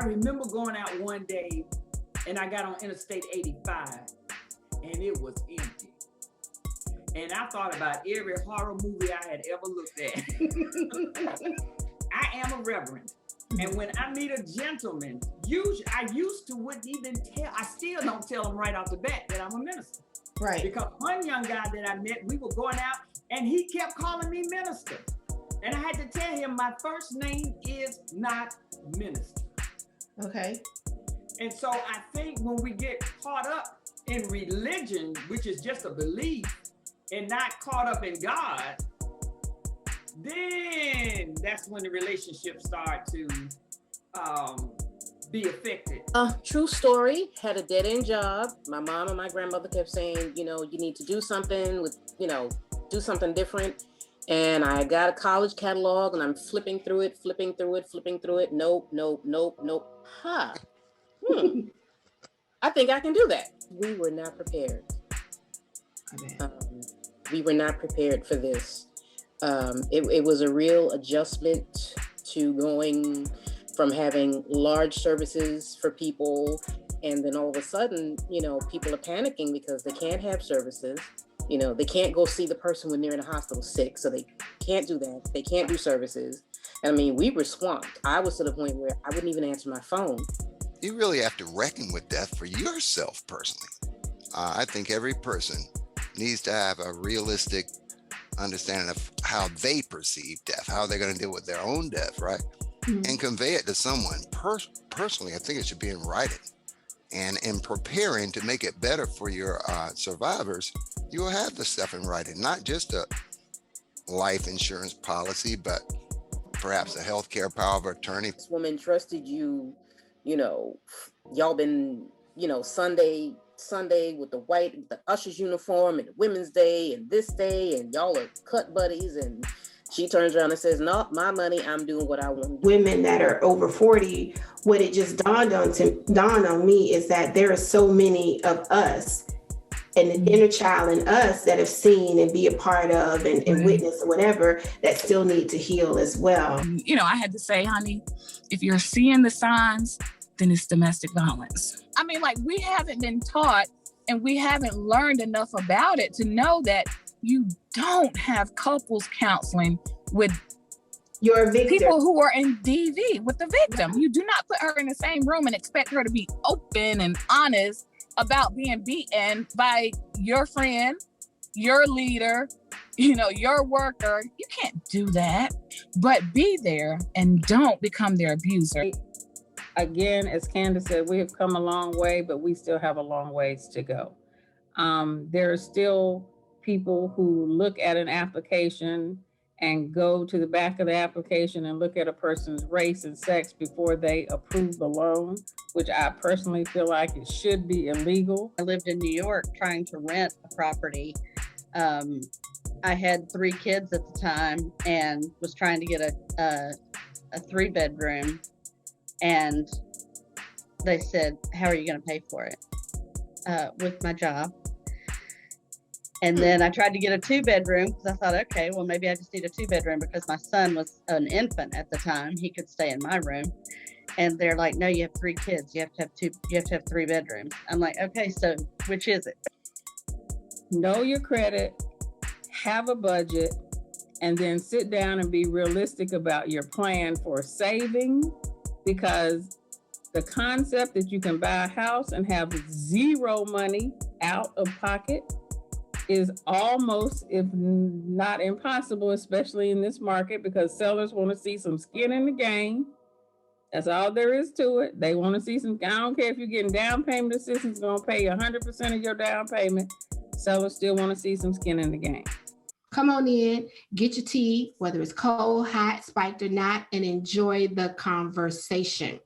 I remember going out one day and I got on Interstate 85 and it was empty. And I thought about every horror movie I had ever looked at. I am a reverend. And when I meet a gentleman, I used to wouldn't even tell, I still don't tell them right off the bat that I'm a minister. Right. Because one young guy that I met, we were going out and he kept calling me minister. And I had to tell him my first name is not minister. Okay. And so I think when we get caught up in religion, which is just a belief, and not caught up in God, then that's when the relationships start to be affected. True story, had a dead-end job. My mom and my grandmother kept saying, you need to do something with, do something different. And I got a college catalog and I'm flipping through it. Nope. I think I can do that. We were not prepared. We were not prepared for this. It was a real adjustment to going from having large services for people. And then all of a sudden, people are panicking because they can't have services. They can't go see the person when they're in the hospital sick. So they can't do that. They can't do services. I mean, we were swamped. I was to the point where I wouldn't even answer my phone. You really have to reckon with death for yourself personally. I think every person needs to have a realistic understanding of how they perceive death, how they're going to deal with their own death, right? Mm-hmm. And convey it to someone. Personally, I think it should be in writing. And in preparing to make it better for your survivors, you will have the stuff in writing, not just a life insurance policy, but perhaps a healthcare power of attorney. This woman trusted you, y'all been, Sunday with the usher's uniform and the women's day and this day, and y'all are cut buddies, and she turns around and says, no, my money, I'm doing what I want to do. Women that are over 40, what it just dawned on me is that there are so many of us and the inner child in us that have seen and be a part of and witness or whatever that still need to heal as well. I had to say, honey, if you're seeing the signs, then it's domestic violence. I mean, we haven't been taught and we haven't learned enough about it to know that you don't have couples counseling with your victim. People who are in DV with the victim. You do not put her in the same room and expect her to be open and honest about being beaten by your friend, your leader, your worker. You can't do that, but be there and don't become their abuser. Again, as Candace said, we have come a long way, but we still have a long ways to go. There are still people who look at an application and go to the back of the application and look at a person's race and sex before they approve the loan, which I personally feel like it should be illegal. I lived in New York trying to rent a property. I had 3 kids at the time and was trying to get a 3-bedroom. And they said, how are you going to pay for it? With my job. And then I tried to get a 2-bedroom because I thought, okay, well, maybe I just need a 2-bedroom because my son was an infant at the time. He could stay in my room. And they're like, no, you have 3 kids. You have to have 3 bedrooms. I'm like, okay, so which is it? Know your credit, have a budget, and then sit down and be realistic about your plan for saving, because the concept that you can buy a house and have zero money out of pocket is almost, if not impossible, especially in this market, because sellers want to see some skin in the game. That's all there is to it. They want to see some, I don't care if you're getting down payment assistance, going to pay 100% of your down payment. Sellers still want to see some skin in the game. Come on in, get your tea, whether it's cold, hot, spiked or not, and enjoy the conversation.